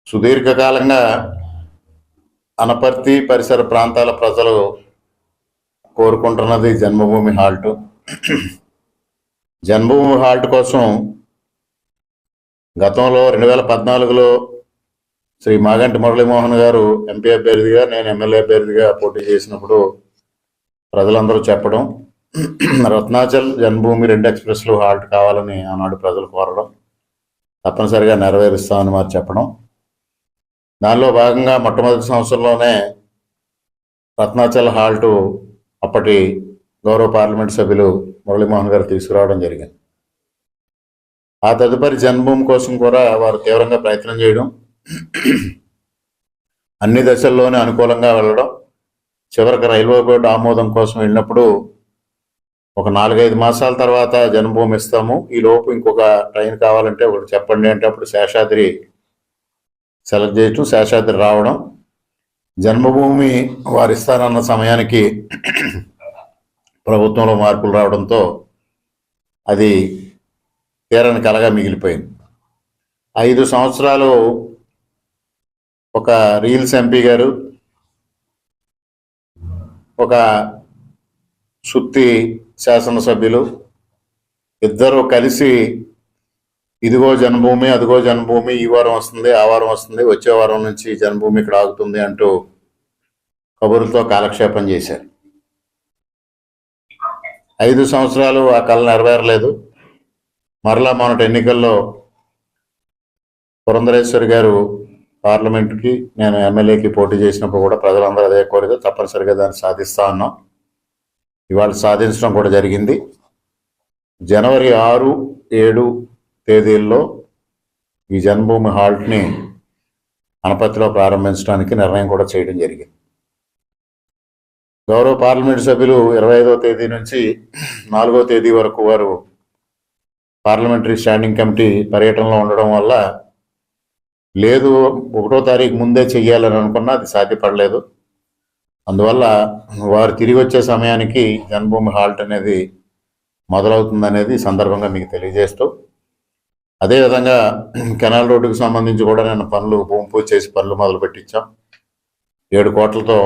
సుదీర్ఘకాలంగా అనపర్తి పరిసర ప్రాంతాల ప్రజలు కోరుకుంటున్నది జన్మభూమి హాల్ట్. జన్మభూమి హాల్ట్ కోసం గతంలో 2014లో శ్రీ మాగంటి మురళీమోహన్ గారు ఎంపీ అభ్యర్థిగా, నేను ఎమ్మెల్యే అభ్యర్థిగా పోటీ చేసినప్పుడు ప్రజలందరూ చెప్పడం, రత్నాచల్ జన్మభూమి 2 ఎక్స్ప్రెస్లు హాల్ట్ కావాలని ఆనాడు ప్రజలు కోరడం, తప్పనిసరిగా నెరవేరుస్తామని వారు చెప్పడం. దానిలో భాగంగా మొట్టమొదటి సంవత్సరంలోనే రత్నాచల్ హాల్టు అప్పటి గౌరవ పార్లమెంట్ సభ్యులు మురళీమోహన్ గారు తీసుకురావడం జరిగింది. ఆ తదుపరి జన్మభూమి కోసం కూడా వారు తీవ్రంగా ప్రయత్నం చేయడం, అన్ని దశల్లోనే అనుకూలంగా వెళ్ళడం, చివరికి రైల్వే బోర్డు ఆమోదం కోసం వెళ్ళినప్పుడు ఒక 4-5 మాసాల తర్వాత జన్మభూమి ఇస్తాము, ఈ లోపు ఇంకొక ట్రైన్ కావాలంటే ఒకటి చెప్పండి అంటే అప్పుడు శేషాద్రి సెలెక్ట్ చేయటం, శేషాద్రి రావడం, జన్మభూమి వారు ఇస్తారన్న సమయానికి ప్రభుత్వంలో మార్పులు రావడంతో అది తీరని కలగా మిగిలిపోయింది. 5 సంవత్సరాలు ఒక రీల్స్ ఎంపీ గారు, ఒక సుత్తి శాసనసభ్యులు ఇద్దరు కలిసి ఇదిగో జన్మభూమి, అదిగో జన్మభూమి, ఈ వారం వస్తుంది, ఆ వారం వస్తుంది, వచ్చే వారం నుంచి జన్మభూమి ఇక్కడ ఆగుతుంది అంటూ కబుర్లతో కాలక్షేపం చేశారు. 5 సంవత్సరాలు ఆ కళ నెరవేరలేదు. మరలా మొన్నటి ఎన్నికల్లో పురంధరేశ్వరి గారు పార్లమెంట్కి, నేను ఎమ్మెల్యేకి పోటీ చేసినప్పుడు కూడా ప్రజలందరూ అదే కోరిక, తప్పనిసరిగా దాన్ని సాధిస్తా ఉన్నాం. ఇవాళ సాధించడం కూడా జరిగింది. జనవరి 6, 7 తేదీల్లో ఈ జన్మభూమి హాల్ట్ని అనపర్తిలో ప్రారంభించడానికి నిర్ణయం కూడా చేయడం జరిగింది. గౌరవ పార్లమెంటు సభ్యులు 25వ తేదీ నుంచి 4వ తేదీ వరకు వారు పార్లమెంటరీ స్టాండింగ్ కమిటీ పర్యటనలో ఉండడం వల్ల, లేదు 1వ తారీఖు ముందే చెయ్యాలని అనుకున్నా అది సాధ్యపడలేదు. అందువల్ల వారు తిరిగి వచ్చే సమయానికి జన్మభూమి హాల్ట్ అనేది మొదలవుతుందనేది సందర్భంగా మీకు తెలియజేస్తూ, అదేవిధంగా కెనాల్ రోడ్డుకు సంబంధించి కూడా నేను భూమి పూజ చేసి పనులు మొదలు పెట్టించాం. 7 కోట్లతో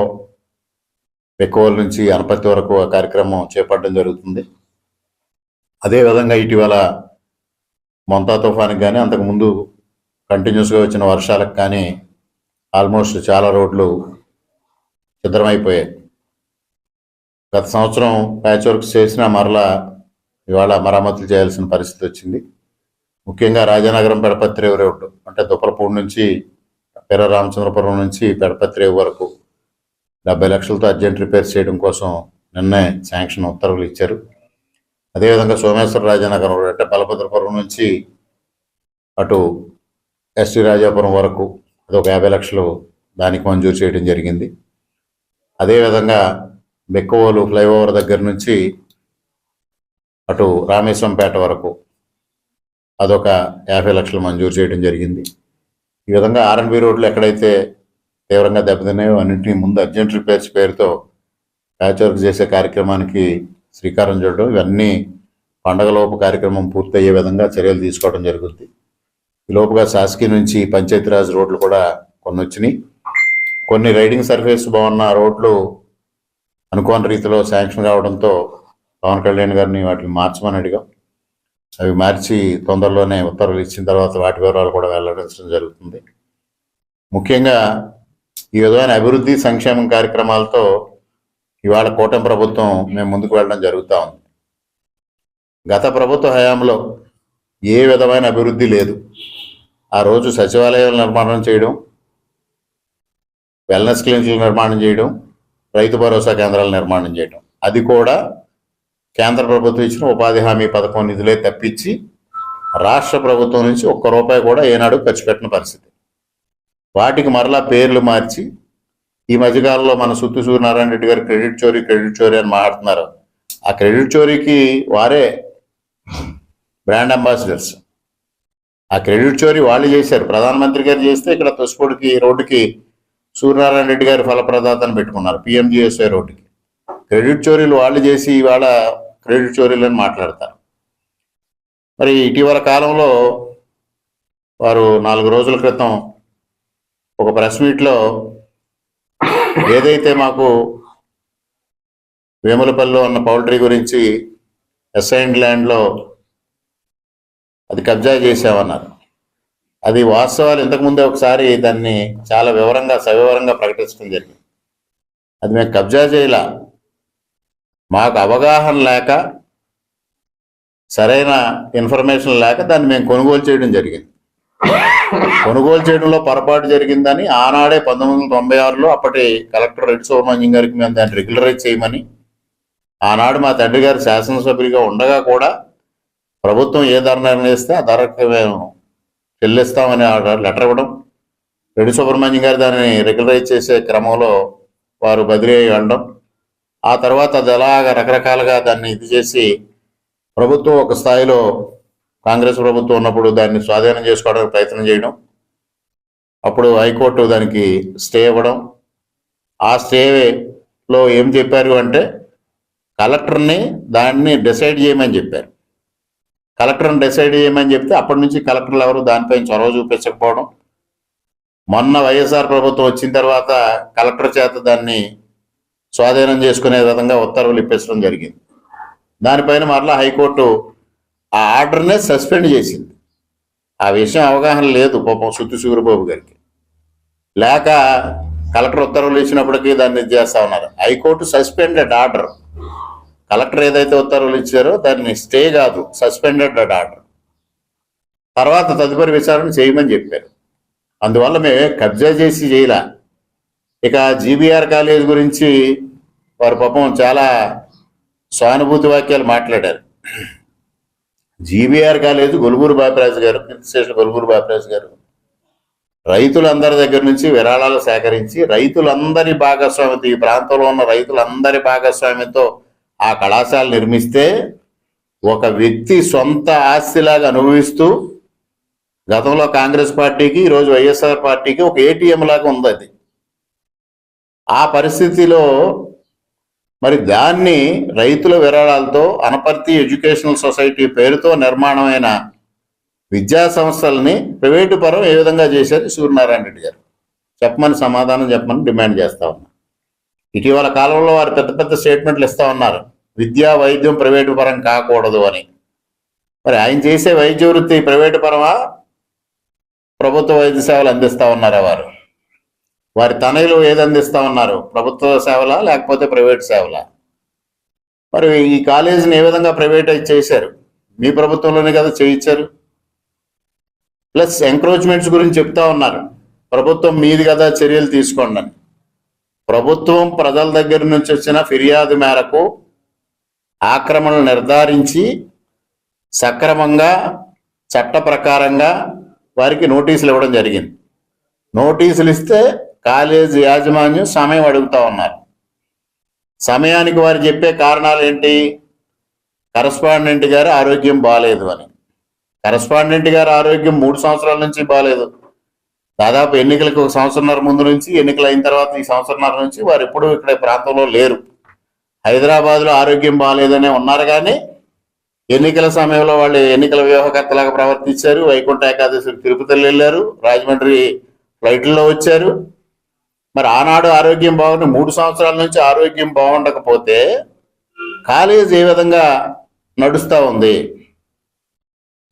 పెక్కువల నుంచి అనపర్తి వరకు ఆ కార్యక్రమం చేపట్టడం జరుగుతుంది. అదేవిధంగా ఇటీవల మొంతా తుఫానికి కానీ, అంతకుముందు కంటిన్యూస్గా వచ్చిన వర్షాలకు కానీ ఆల్మోస్ట్ చాలా రోడ్లు సిద్ధమైపోయాయి. గత సంవత్సరం ప్యాచ్ వర్క్ చేసినా మరలా ఇవాళ మరమ్మతులు చేయాల్సిన పరిస్థితి వచ్చింది. ముఖ్యంగా రాజానగరం పెడపత్రేవు రోడ్డు, అంటే దుప్పలపూడి నుంచి పెర రామచంద్రపురం నుంచి పెడపత్రేవు వరకు 70 లక్షలతో అర్జెంట్ రిపేర్స్ చేయడం కోసం నిన్నే శాంక్షన్ ఉత్తర్వులు ఇచ్చారు. అదేవిధంగా సోమేశ్వర రాజానగరం రోడ్డు, అంటే బలభద్రపురం నుంచి అటు ఎస్టీ రాజాపురం వరకు అదొక 50 లక్షలు దానికి మంజూరు చేయడం జరిగింది. అదేవిధంగా బెక్కవోలు ఫ్లైఓవర్ దగ్గర నుంచి అటు రామేశ్వరంపేట వరకు అదొక 50 లక్షలు మంజూరు చేయడం జరిగింది. ఈ విధంగా ఆర్ఎన్బి రోడ్లు ఎక్కడైతే తీవ్రంగా దెబ్బతిన్నాయో అన్నింటినీ ముందు అర్జెంట్ రిపేర్స్ పేరుతో ప్యాచ్ వర్క్ చేసే కార్యక్రమానికి శ్రీకారం చుట్టడం, ఇవన్నీ పండగలోపు కార్యక్రమం పూర్తయ్యే విధంగా చర్యలు తీసుకోవడం జరుగుతుంది. ఈ లోపుగా శాసకీ నుంచి పంచాయతీరాజ్ రోడ్లు కూడా కొన్ని వచ్చినాయి. కొన్ని రైడింగ్ సర్ఫేస్ బాగున్న రోడ్లు అనుకోని రీతిలో శాంక్షన్ కావడంతో పవన్ కళ్యాణ్ గారిని వాటిని మార్చమని అడిగాం. అవి మార్చి తొందరలోనే ఉత్తర్వులు ఇచ్చిన తర్వాత వాటి వివరాలు కూడా వెల్లడించడం జరుగుతుంది. ముఖ్యంగా ఈ విధమైన అభివృద్ధి సంక్షేమం కార్యక్రమాలతో ఇవాళ కూటమి ప్రభుత్వం మేము ముందుకు వెళ్ళడం జరుగుతూ ఉంది. గత ప్రభుత్వ హయాంలో ఏ విధమైన అభివృద్ధి లేదు. ఆ రోజు సచివాలయాల నిర్మాణం చేయడం, వెల్నెస్ క్లినిక్ల నిర్మాణం చేయడం, రైతు భరోసా కేంద్రాల నిర్మాణం చేయడం, అది కూడా కేంద్ర ప్రభుత్వం ఇచ్చిన ఉపాధి హామీ పథకం నిధులే తప్పించి రాష్ట్ర ప్రభుత్వం నుంచి ఒక్క రూపాయి కూడా ఏనాడు ఖర్చు పెట్టిన పరిస్థితి. వాటికి మరలా పేర్లు మార్చి ఈ మధ్యకాలంలో మన సుత్తి సూర్యనారాయణ రెడ్డి గారు క్రెడిట్ చోరీ అని మాట్లాడుతున్నారు. ఆ క్రెడిట్ చోరీకి వారే బ్రాండ్ అంబాసిడర్స్. ఆ క్రెడిట్ చోరీ వాళ్ళు చేశారు. ప్రధానమంత్రి గారు చేస్తే ఇక్కడ తొస్పూడికి రోడ్డుకి సూర్యనారాయణ రెడ్డి గారి ఫలప్రదాతను పెట్టుకున్నారు, PMGSY రోడ్డుకి. క్రెడిట్ చోరీలు వాళ్ళు చేసి ఇవాళ క్రెడిట్ చోరీలు అని మాట్లాడతారు. మరి ఇటీవల కాలంలో వారు 4 రోజుల క్రితం ఒక ప్రెస్ మీట్లో ఏదైతే మాకు వేములపల్లిలో ఉన్న పౌల్ట్రీ గురించి అసైన్డ్ ల్యాండ్లో అది కబ్జా చేసామన్నారు. అది వాస్తవాలు ఇంతకుముందే ఒకసారి దాన్ని చాలా సవివరంగా ప్రకటించడం జరిగింది. అది మేము కబ్జా చేయలా, మాకు అవగాహన లేక సరైన ఇన్ఫర్మేషన్ లేక దాన్ని మేము కొనుగోలు చేయడం జరిగింది. కొనుగోలు చేయడంలో పొరపాటు జరిగిందని ఆనాడే 1996లో అప్పటి కలెక్టర్ రెడ్డి సుబ్రహ్మణ్యం గారికి మేము దాన్ని రెగ్యులరైజ్ చేయమని, ఆనాడు మా తండ్రి గారు శాసనసభ్యులుగా ఉండగా కూడా ప్రభుత్వం ఏ ధర నిర్ణయిస్తే ఆ ధరకు మేము చెల్లిస్తామని లెటర్ ఇవ్వడం, రెడ్డి సుబ్రహ్మణ్యం గారు దాన్ని రెగ్యులరైజ్ చేసే క్రమంలో వారు బదిలీ అయ్యి ఉండడం, ఆ తర్వాత అది అలాగా రకరకాలుగా దాన్ని ఇది చేసి ప్రభుత్వం ఒక స్థాయిలో కాంగ్రెస్ ప్రభుత్వం ఉన్నప్పుడు దాన్ని స్వాధీనం చేసుకోవడానికి ప్రయత్నం చేయడం, అప్పుడు హైకోర్టు దానికి స్టే ఇవ్వడం. ఆ స్టేలో ఏం చెప్పారు అంటే కలెక్టర్ని దాన్ని డిసైడ్ చేయమని చెప్పారు. కలెక్టర్ని డిసైడ్ చేయమని చెప్తే అప్పటి నుంచి కలెక్టర్లు ఎవరు దానిపైన చొరవ చూపించకపోవడం, మొన్న వైఎస్ఆర్ ప్రభుత్వం వచ్చిన తర్వాత కలెక్టర్ చేత దాన్ని స్వాధీనం చేసుకునే విధంగా ఉత్తర్వులు ఇప్పించడం జరిగింది. దానిపైన మరలా హైకోర్టు ఆ ఆర్డర్నే సస్పెండ్ చేసింది. ఆ విషయం అవగాహన లేదు పాపం సుత్తి సూరిబాబు గారికి, లేక కలెక్టర్ ఉత్తర్వులు ఇచ్చినప్పటికీ దాన్ని ఇది చేస్తా ఉన్నారు. హైకోర్టు సస్పెండెడ్ ఆర్డర్, కలెక్టర్ ఏదైతే ఉత్తర్వులు ఇచ్చారో దాన్ని స్టే కాదు, సస్పెండెడ్ ఆర్డర్. తర్వాత తదుపరి విచారణ చేయమని చెప్పారు. అందువల్ల మేము కబ్జా చేసి చేయలే. ఇక జీబీఆర్ కాలేజ్ గురించి వారు పాపం చాలా సానుభూతి వాక్యాలు మాట్లాడారు. జీబీఆర్ కాలేజ్ గొలుగూరు బాపిరాజు గారు, కీర్తిశేషులు గొలుగూరు బాపిరాజు గారు రైతులందరి దగ్గర నుంచి విరాళాలు సేకరించి రైతులందరి భాగస్వామ్యంతో, ఈ ప్రాంతంలో ఉన్న రైతులందరి భాగస్వామ్యంతో ఆ కళాశాల నిర్మిస్తే ఒక వ్యక్తి సొంత ఆస్తిలాగా అనుభవిస్తూ గతంలో కాంగ్రెస్ పార్టీకి, ఈరోజు వైఎస్ఆర్ పార్టీకి ఒక ఏటీఎం లాగా ఉంది అది. ఆ పరిస్థితిలో మరి దాన్ని రైతుల విరాళాలతో అనపర్తి ఎడ్యుకేషనల్ సొసైటీ పేరుతో నిర్మాణమైన విద్యా సంస్థలని ప్రైవేటు పరం ఏ విధంగా చేశారు సూర్యనారాయణ రెడ్డి గారు చెప్పమని, సమాధానం చెప్పమని డిమాండ్ చేస్తా ఉన్నారు. ఇటీవల కాలంలో వారు పెద్ద పెద్ద స్టేట్మెంట్లు ఇస్తా ఉన్నారు, విద్యా వైద్యం ప్రైవేటు పరం కాకూడదు అని. మరి ఆయన చేసే వైద్య వృత్తి ప్రైవేటు పరమా, ప్రభుత్వ వైద్య సేవలు అందిస్తా ఉన్నారా? వారి తనయులు ఏది అందిస్తా ఉన్నారు, ప్రభుత్వ సేవలా లేకపోతే ప్రైవేట్ సేవలా? మరి ఈ కాలేజీని ఏ విధంగా ప్రైవేటైజ్ చేశారు? మీ ప్రభుత్వంలోనే కదా చేయించారు. ప్లస్ ఎంక్రోచ్మెంట్స్ గురించి చెప్తా ఉన్నారు, ప్రభుత్వం మీది కదా చర్యలు తీసుకోండి అని. ప్రభుత్వం ప్రజల దగ్గర నుంచి వచ్చిన ఫిర్యాదు మేరకు ఆక్రమణలు నిర్ధారించి సక్రమంగా చట్ట ప్రకారంగా వారికి నోటీసులు ఇవ్వడం జరిగింది. నోటీసులు ఇస్తే కాలేజీ యాజమాన్యం సమయం అడుగుతా ఉన్నారు. సమయానికి వారు చెప్పే కారణాలు ఏంటి? కరస్పాండెంట్ గారి ఆరోగ్యం బాగాలేదు అని. కరస్పాండెంట్ గారి ఆరోగ్యం 3 సంవత్సరాల నుంచి బాగాలేదు. దాదాపు ఎన్నికలకు 1 సంవత్సరంన్నర ముందు నుంచి, ఎన్నికలు అయిన తర్వాత ఈ సంవత్సరంన్నర నుంచి వారు ఎప్పుడూ ఇక్కడ ప్రాంతంలో లేరు. హైదరాబాద్లో ఆరోగ్యం బాగాలేదనే ఉన్నారు, కానీ ఎన్నికల సమయంలో వాళ్ళు ఎన్నికల వ్యూహకర్తలాగా ప్రవర్తించారు. వైకుంఠ ఏకాదశి తిరుపతిలో వెళ్ళారు, రాజమండ్రి ఫ్లైట్లో వచ్చారు. మరి ఆనాడు ఆరోగ్యం బాగుంది, 3 సంవత్సరాల నుంచి ఆరోగ్యం బాగుండకపోతే కాలేజ్ ఏ విధంగా నడుస్తూ ఉంది?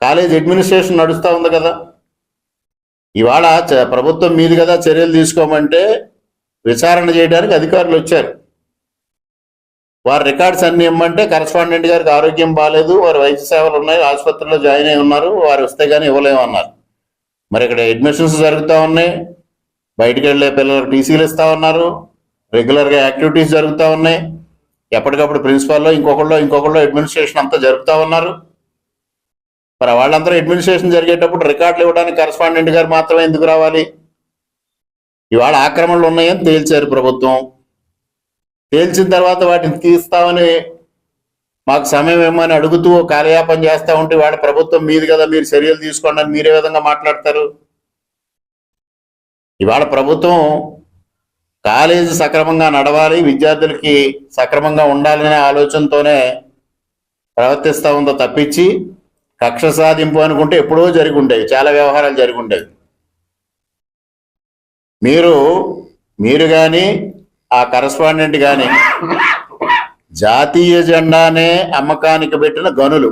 కాలేజ్ అడ్మినిస్ట్రేషన్ నడుస్తూ ఉంది కదా. ఇవాళ ప్రభుత్వం మీది కదా చర్యలు తీసుకోమంటే విచారణ చేయడానికి అధికారులు వచ్చారు. వారి రికార్డ్స్ అన్ని ఇవ్వమంటే కరస్పాండెంట్ గారికి ఆరోగ్యం బాగాలేదు, వారి వైద్య సేవలు ఉన్నాయి, ఆసుపత్రిలో జాయిన్ అయి ఉన్నారు, వారు వస్తే కానీ ఇవ్వలేమన్నారు. మరి ఇక్కడ అడ్మిషన్స్ జరుగుతూ ఉన్నాయి, బయటికి వెళ్ళే పిల్లలకు టీసీలు ఇస్తూ ఉన్నారు, రెగ్యులర్గా యాక్టివిటీస్ జరుగుతూ ఉన్నాయి, ఎప్పటికప్పుడు ప్రిన్సిపాల్లో ఇంకొకళ్ళు అడ్మినిస్ట్రేషన్ అంతా జరుపుతూ ఉన్నారు. మరి వాళ్ళందరూ అడ్మినిస్ట్రేషన్ జరిగేటప్పుడు రికార్డులు ఇవ్వడానికి కరస్పాండెంట్ గారు మాత్రమే ఎందుకు రావాలి? ఇవాళ ఆక్రమణలు ఉన్నాయని తేల్చారు ప్రభుత్వం. తేల్చిన తర్వాత వాటిని తీస్తామని మాకు సమయం ఏమని అడుగుతూ కాలయాపన చేస్తూ ఉంటే వాడి ప్రభుత్వం మీది కదా, మీరు చర్యలు తీసుకోండి అని మీరే విధంగా మాట్లాడతారు. ఇవాళ ప్రభుత్వం కాలేజీ సక్రమంగా నడవాలి, విద్యార్థులకి సక్రమంగా ఉండాలనే ఆలోచనతోనే ప్రవర్తిస్తూ ఉందో తప్పించి కక్ష సాధింపు అనుకుంటే ఎప్పుడో జరిగి ఉండేవి, చాలా వ్యవహారాలు జరిగి ఉండేవి. మీరు కానీ ఆ కరస్పాండెంట్ కానీ జాతీయ జెండానే అమ్మకానికి పెట్టిన గనులు.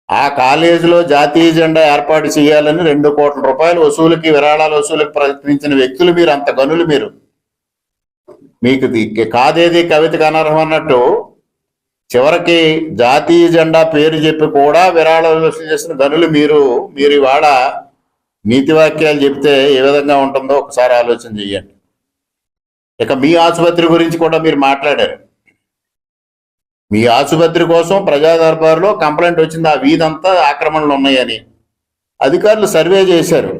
ఆ కాలేజీలో జాతీయ జెండా ఏర్పాటు చేయాలని 2 కోట్ల రూపాయలు వసూలుకి, విరాళాల వసూలుకి ప్రయత్నించిన వ్యక్తులు మీరు. అంత గనులు మీరు. మీకు కాదేది కవితకు అనర్హం అన్నట్టు చివరికి జాతీయ జెండా పేరు చెప్పి కూడా విరాళాలు వసూలు చేసిన గనులు మీరు. ఇవాళ నీతి వాక్యాలు చెప్తే ఏ విధంగా ఉంటుందో ఒకసారి ఆలోచన చెయ్యండి. ఇక మీ ఆసుపత్రి గురించి కూడా మీరు మాట్లాడారు. మీ ఆసుపత్రి కోసం ప్రజా దర్బారులో కంప్లైంట్ వచ్చింది, ఆ వీధంతా ఆక్రమణలు ఉన్నాయని. అధికారులు సర్వే చేశారు.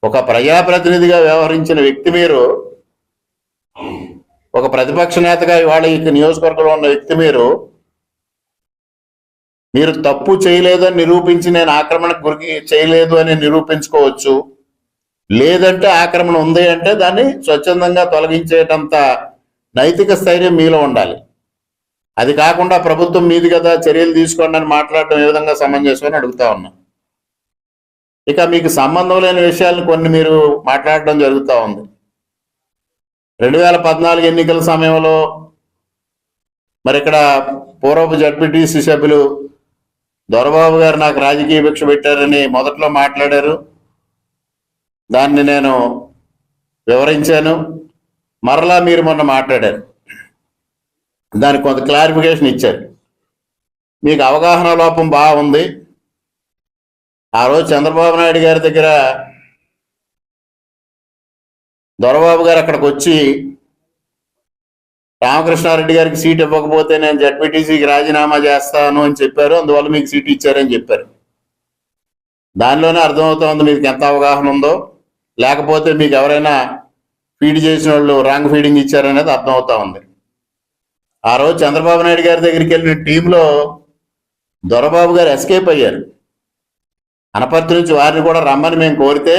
ఒక ప్రజాప్రతినిధిగా వ్యవహరించిన వ్యక్తి మీరు, ఒక ప్రతిపక్ష నేతగా ఇవాళ ఈ నియోజకవర్గంలో ఉన్న వ్యక్తి మీరు తప్పు చేయలేదని నిరూపించి నేను ఆక్రమణకు గురి చేయలేదు అని నిరూపించుకోవచ్చు. లేదంటే ఆక్రమణ ఉంది అంటే దాన్ని స్వచ్ఛందంగా తొలగించేటంత నైతిక స్థైర్యం మీలో ఉండాలి. అది కాకుండా ప్రభుత్వం మీది కదా చర్యలు తీసుకోండి అని మాట్లాడటం ఏ విధంగా సమంజసం అని అడుగుతా ఉన్నా. ఇక మీకు సంబంధం లేని విషయాలను కొన్ని మీరు మాట్లాడడం జరుగుతూ ఉంది. 2014 ఎన్నికల సమయంలో మరి ఇక్కడ పూర్వపు జడ్పీటీసీ సభ్యులు దొరబాబు గారు నాకు రాజకీయ భిక్ష పెట్టారని మొదట్లో మాట్లాడారు. దాన్ని నేను వివరించాను. మరలా మీరు మొన్న మాట్లాడారు, దానికి కొంత క్లారిఫికేషన్ ఇచ్చారు. మీకు అవగాహన లోపం బాగుంది. ఆ రోజు చంద్రబాబు నాయుడు గారి దగ్గర దొరబాబు గారు అక్కడికి వచ్చి రామకృష్ణారెడ్డి గారికి సీట్ ఇవ్వకపోతే నేను జడ్పీటీసీకి రాజీనామా చేస్తాను అని చెప్పారు, అందువల్ల మీకు సీట్ ఇచ్చారని చెప్పారు. దానిలోనే అర్థమవుతోంది మీకు ఎంత అవగాహన ఉందో, లేకపోతే మీకు ఎవరైనా ఫీడ్ చేసిన వాళ్ళు రాంగ్ ఫీడింగ్ ఇచ్చారనేది అర్థమవుతా ఉంది. ఆ రోజు చంద్రబాబు నాయుడు గారి దగ్గరికి వెళ్ళిన టీంలో దొరబాబు గారు ఎస్కేప్ అయ్యారు. అనపర్తి నుంచి వారిని కూడా రమ్మని మేము కోరితే,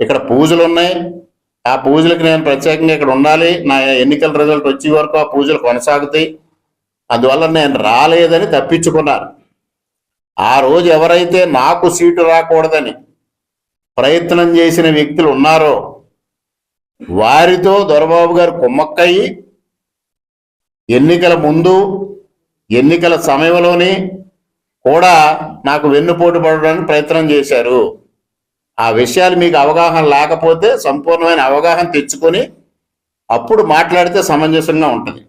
ఇక్కడ పూజలు ఉన్నాయి, ఆ పూజలకు నేను ప్రత్యేకంగా ఇక్కడ ఉండాలి, నా ఎన్నికల రిజల్ట్ వచ్చే వరకు ఆ పూజలు కొనసాగుతాయి, అందువల్ల నేను రాలేదని తప్పించుకున్నారు. ఆ రోజు ఎవరైతే నాకు సీటు రాకూడదని ప్రయత్నం చేసిన వ్యక్తులు ఉన్నారో వారితో దొరబాబు గారు కుమ్మక్కయి ఎన్నికల ముందు, ఎన్నికల సమయంలోని కూడా నాకు వెన్నుపోటు పడడానికి ప్రయత్నం చేశారు. ఆ విషయాలు మీకు అవగాహన లేకపోతే సంపూర్ణమైన అవగాహన తెచ్చుకొని అప్పుడు మాట్లాడితే సమంజసంగా ఉంటుంది.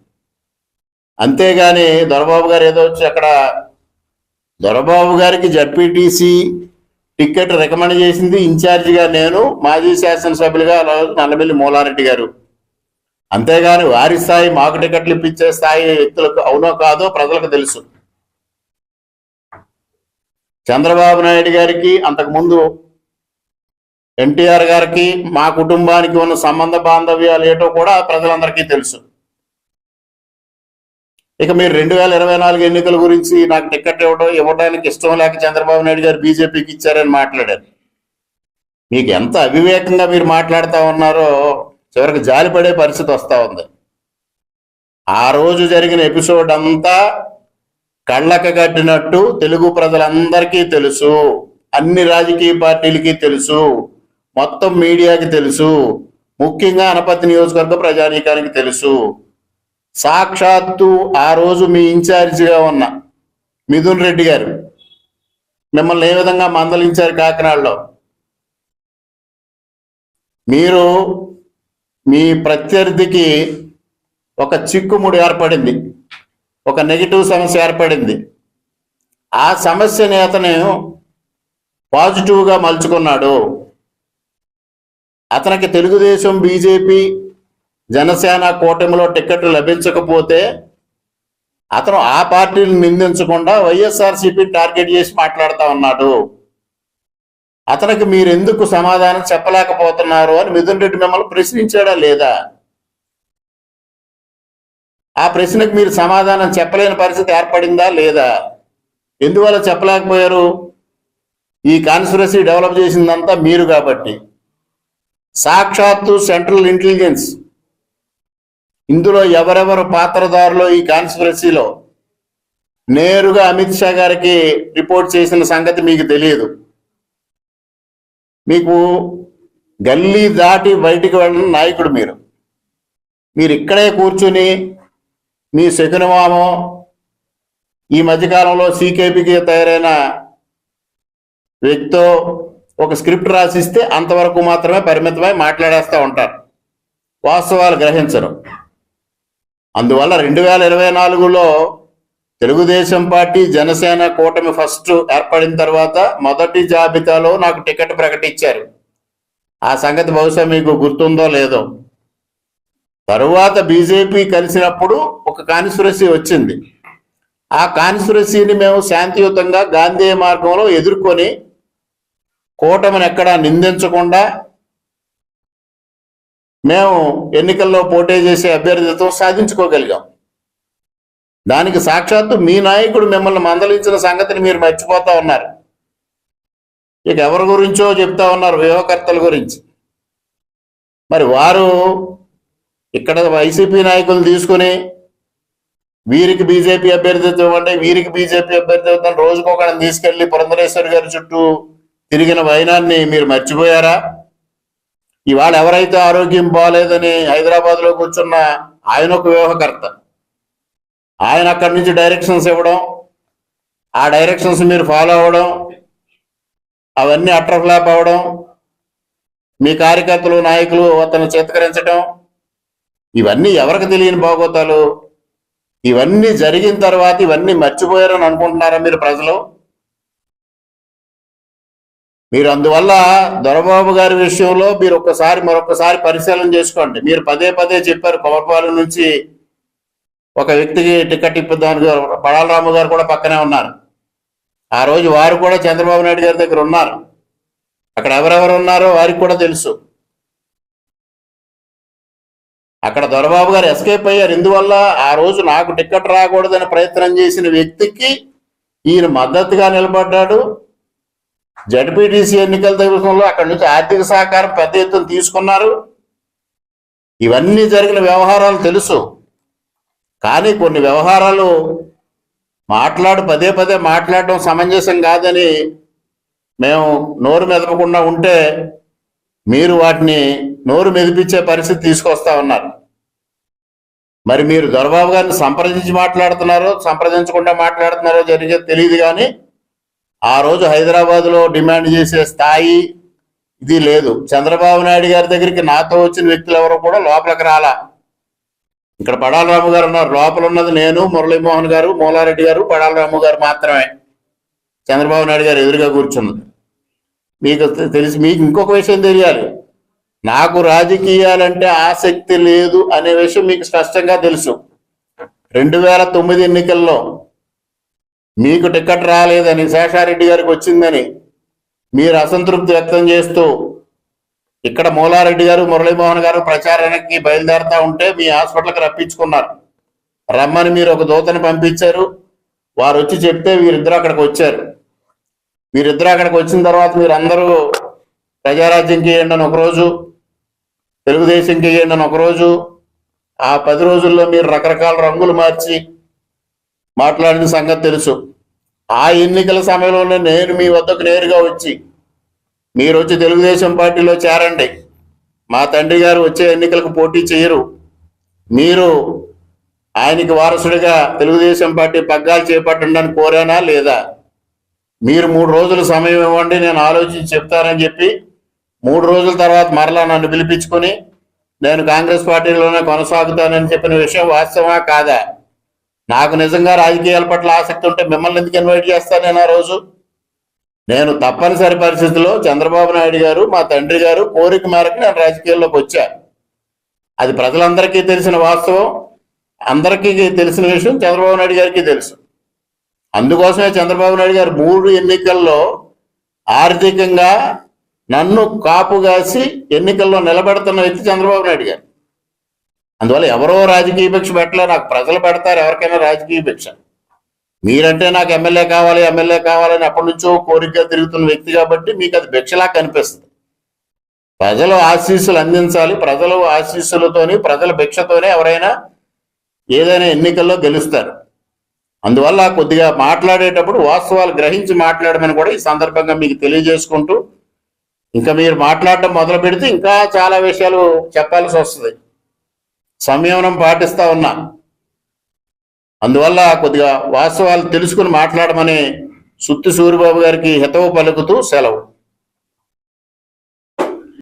అంతేగాని దొరబాబు గారు ఏదో వచ్చి అక్కడ దొరబాబు గారికి జడ్పీటీసీ టికెట్ రికమెండ్ చేసింది ఇన్ఛార్జిగా నేను, మాజీ శాసనసభ్యులుగా నల్లబెల్లి మూలారెడ్డి గారు. అంతేగాని వారి స్థాయి మాకు టికెట్లు ఇప్పించే స్థాయి వ్యక్తులకు అవునో కాదో ప్రజలకు తెలుసు. చంద్రబాబు నాయుడు గారికి, అంతకుముందు ఎన్టీఆర్ గారికి, మా కుటుంబానికి ఉన్న సంబంధ బాంధవ్యాలు ఏటో కూడా ప్రజలందరికీ తెలుసు. ఇక మీరు 2024 ఎన్నికల గురించి నాకు టికెట్ ఇవ్వడానికి ఇష్టం లేక చంద్రబాబు నాయుడు గారు బీజేపీకి ఇచ్చారని మాట్లాడారు. మీకు ఎంత అవివేకంగా మీరు మాట్లాడుతూ ఉన్నారో చివరికి జాలిపడే పరిస్థితి వస్తూ ఉంది. ఆ రోజు జరిగిన ఎపిసోడ్ అంతా కళ్ళకు కట్టినట్టు తెలుగు ప్రజలందరికీ తెలుసు, అన్ని రాజకీయ పార్టీలకి తెలుసు, మొత్తం మీడియాకి తెలుసు, ముఖ్యంగా అనపర్తి నియోజకవర్గ ప్రజానీకానికి తెలుసు. సాక్షాత్తు ఆ రోజు మీ ఇన్ఛార్జిగా ఉన్న మిథున్ రెడ్డి గారు మిమ్మల్ని ఏ విధంగా మందలించారు కాకినాడలో. మీరు మీ ప్రత్యర్థికి ఒక చిక్కుముడి ఏర్పడింది, ఒక నెగిటివ్ సమస్య ఏర్పడింది. ఆ సమస్యని అతను పాజిటివ్గా మలుచుకున్నాడు. అతనికి తెలుగుదేశం, బీజేపీ, జనసేన కూటమిలో టికెట్లు లభించకపోతే అతను ఆ పార్టీని నిందించకుండా వైఎస్ఆర్సీపీ టార్గెట్ చేసి మాట్లాడుతూ ఉన్నాడు. అతనికి మీరు ఎందుకు సమాధానం చెప్పలేకపోతున్నారు అని మిథున్ రెడ్డి మిమ్మల్ని ప్రశ్నించాడా లేదా? ఆ ప్రశ్నకు మీరు సమాధానం చెప్పలేని పరిస్థితి ఏర్పడిందా లేదా? ఎందువల్ల చెప్పలేకపోయారు? ఈ కాన్స్పిరసీ డెవలప్ చేసిందంతా మీరు కాబట్టి. సాక్షాత్తు సెంట్రల్ ఇంటెలిజెన్స్ ఇందులో ఎవరెవరు పాత్రదారులో ఈ కాన్స్పిరసీలో నేరుగా అమిత్ షా గారికి రిపోర్ట్ చేసిన సంగతి మీకు తెలియదు. మీకు గల్లీ దాటి బయటికి వెళ్ళిన నాయకుడు మీరు. మీరు ఇక్కడే కూర్చుని మీ శకునమామో ఈ మధ్యకాలంలో సీకేపీకి తయారైన వ్యక్తితో ఒక స్క్రిప్ట్ రాసిస్తే అంతవరకు మాత్రమే పరిమితమై మాట్లాడేస్తూ ఉంటారు, వాస్తవాలు గ్రహించరు. అందువల్ల 2024లో తెలుగుదేశం పార్టీ జనసేన కూటమి ఫస్ట్ ఏర్పడిన తర్వాత మొదటి జాబితాలో నాకు టికెట్ ప్రకటించారు. ఆ సంగతి బహుశా మీకు గుర్తుందో లేదో. తరువాత బీజేపీ కలిసినప్పుడు ఒక కాన్స్టిట్యుయెన్సీ వచ్చింది. ఆ కాన్స్టిట్యుయెన్సీని మేము శాంతియుతంగా గాంధీ మార్గంలో ఎదుర్కొని కూటమిని ఎక్కడా నిందించకుండా మేము ఎన్నికల్లో పోటీ చేసే అభ్యర్థిత్వం సాధించుకోగలిగాం. దానికి సాక్షాత్తు మీ నాయకుడు మిమ్మల్ని మందలించిన సంగతిని మీరు మర్చిపోతా ఉన్నారు. ఇక ఎవరి గురించో చెప్తా ఉన్నారు, వ్యూహకర్తల గురించి. మరి వారు ఇక్కడ వైసీపీ నాయకులు తీసుకుని వీరికి బీజేపీ అభ్యర్థిత్వం ఇవ్వండి, వీరికి బీజేపీ అభ్యర్థిత్వం, రోజుకొకరిని తీసుకెళ్లి పురంధరేశ్వరి గారి చుట్టూ తిరిగిన వైనాన్ని మీరు మర్చిపోయారా? ఇవాళ ఎవరైతే ఆరోగ్యం బాగాలేదని హైదరాబాద్లో కూర్చున్న ఆయన ఒక వ్యూహకర్త. ఆయన అక్కడి నుంచి డైరెక్షన్స్ ఇవ్వడం, ఆ డైరెక్షన్స్ మీరు ఫాలో అవ్వడం, అవన్నీ అట్టర్ ఫ్లాప్ అవ్వడం, మీ కార్యకర్తలు నాయకులు అతను చేతకరించడం, ఇవన్నీ ఎవరికి తెలియని బాగోతాలు. ఇవన్నీ జరిగిన తర్వాత ఇవన్నీ మర్చిపోయారని అనుకుంటున్నారా మీరు ప్రజలు? మీరు అందువల్ల దొరబాబు గారి విషయంలో మీరు మరొకసారి పరిశీలన చేసుకోండి. మీరు పదే పదే చెప్పారు, కొమరపాలెం నుంచి ఒక వ్యక్తికి టికెట్ ఇప్పిద్దామని. పడాల రాము గారు కూడా పక్కనే ఉన్నారు. ఆ రోజు వారు కూడా చంద్రబాబు నాయుడు గారి దగ్గర ఉన్నారు. అక్కడ ఎవరెవరు ఉన్నారో వారికి కూడా తెలుసు. అక్కడ దొరబాబు గారు ఎస్కేప్ అయ్యారు. ఎందువల్ల? ఆ రోజు నాకు టికెట్ రాకూడదని ప్రయత్నం చేసిన వ్యక్తికి ఈయన మద్దతుగా నిలబడ్డాడు. జడ్పీటీసీ ఎన్నికల విషయంలో అక్కడి నుంచి ఆర్థిక సహకారం పెద్ద ఎత్తున తీసుకున్నారు. ఇవన్నీ జరిగిన వ్యవహారాలు తెలుసు. కానీ కొన్ని వ్యవహారాలు పదే పదే మాట్లాడడం సమంజసం కాదని మేము నోరు మెదపకుండా ఉంటే మీరు వాటిని నోరు మెదిపించే పరిస్థితి తీసుకొస్తా ఉన్నారు. మరి మీరు దొరబాబు గారిని సంప్రదించి మాట్లాడుతున్నారో సంప్రదించకుండా మాట్లాడుతున్నారో జరిగేది తెలియదు. కానీ ఆ రోజు హైదరాబాద్లో డిమాండ్ చేసే స్థాయి ఇది లేదు. చంద్రబాబు నాయుడు గారి దగ్గరికి నాతో వచ్చిన వ్యక్తులు ఎవరు కూడా లోపలికి రాలా. ఇక్కడ పడాల రాము గారు ఉన్నారు. లోపల ఉన్నది నేను, మురళీమోహన్ గారు, మూలారెడ్డి గారు, పడాల రాము గారు మాత్రమే. చంద్రబాబు నాయుడు గారు ఎదురుగా కూర్చున్నది. మీకు మీకు ఇంకొక విషయం తెలియాలి. నాకు రాజకీయాలంటే ఆసక్తి లేదు అనే విషయం మీకు స్పష్టంగా తెలుసు. 2009 ఎన్నికల్లో మీకు టికెట్ రాలేదని, శేషారెడ్డి గారికి వచ్చిందని మీరు అసంతృప్తి వ్యక్తం చేస్తూ ఇక్కడ మూలారెడ్డి గారు, మురళీమోహన్ గారు ప్రచారానికి బయలుదేరుతా ఉంటే మీ హాస్పిటల్కి రప్పించుకున్నారు. రమ్మని మీరు ఒక దూతని పంపించారు. వారు వచ్చి చెప్తే వీరిద్దరూ అక్కడికి వచ్చారు. వీరిద్దరూ అక్కడికి వచ్చిన తర్వాత మీరు అందరూ ప్రజారాజ్యంకి వేయండి అని ఒకరోజు, తెలుగుదేశంకి వేయండి అని ఒకరోజు, ఆ 10 రోజుల్లో మీరు రకరకాల రంగులు మార్చి మాట్లాడిన సంగతి తెలుసు. ఆ ఎన్నికల సమయంలోనే నేను మీ వద్దకు నేరుగా వచ్చి మీరు వచ్చి తెలుగుదేశం పార్టీలో చేరండి, మా తండ్రి గారు వచ్చే ఎన్నికలకు పోటీ చేయరు, మీరు ఆయనకి వారసుడిగా తెలుగుదేశం పార్టీ పగ్గాలు చేపట్టండి అని కోరానా లేదా? మీరు 3 రోజులు సమయం ఇవ్వండి, నేను ఆలోచించి చెప్తానని చెప్పి 3 రోజుల తర్వాత మరలా నన్ను పిలిపించుకొని నేను కాంగ్రెస్ పార్టీలోనే కొనసాగుతానని చెప్పిన విషయం వాస్తవమా కాదా? నాకు నిజంగా రాజకీయాల పట్ల ఆసక్తి ఉంటే మిమ్మల్ని ఎందుకు ఇన్వైట్ చేస్తాను నేను? ఆ రోజు నేను తప్పనిసరి పరిస్థితుల్లో చంద్రబాబు నాయుడు గారు, మా తండ్రి గారు కోరిక మేరకు నేను రాజకీయాల్లోకి వచ్చా. అది ప్రజలందరికీ తెలిసిన వాస్తవం, అందరికీ తెలిసిన విషయం, చంద్రబాబు నాయుడు గారికి తెలుసు. అందుకోసమే చంద్రబాబు నాయుడు గారు 3 ఎన్నికల్లో ఆర్థికంగా నన్ను కాపుగాసి ఎన్నికల్లో నిలబెడుతున్న వ్యక్తి చంద్రబాబు నాయుడు గారు. అందువల్ల ఎవరో రాజకీయ భిక్ష పెట్టలే, నాకు ప్రజలు పెడతారు ఎవరికైనా రాజకీయ భిక్ష. మీరంటే నాకు ఎమ్మెల్యే కావాలని అప్పటి నుంచో కోరికగా తిరుగుతున్న వ్యక్తి కాబట్టి మీకు అది భిక్షలా కనిపిస్తుంది. ప్రజలు ఆశీస్సులు అందించాలి. ప్రజలు ఆశీస్సులతోని, ప్రజల భిక్షతోనే ఎవరైనా ఏదైనా ఎన్నికల్లో గెలుస్తారు. అందువల్ల కొద్దిగా మాట్లాడేటప్పుడు వాస్తవాలు గ్రహించి మాట్లాడమని కూడా ఈ సందర్భంగా మీకు తెలియజేసుకుంటూ, ఇంకా మీరు మాట్లాడటం మొదలు పెడితే ఇంకా చాలా విషయాలు చెప్పాల్సి వస్తుంది. సంయమనం పాటిస్తా ఉన్నా. అందువల్ల కొద్దిగా వాస్తవాలు తెలుసుకుని మాట్లాడమని సుత్తి సూరిబాబు గారికి హితవు పలుకుతూ సెలవు.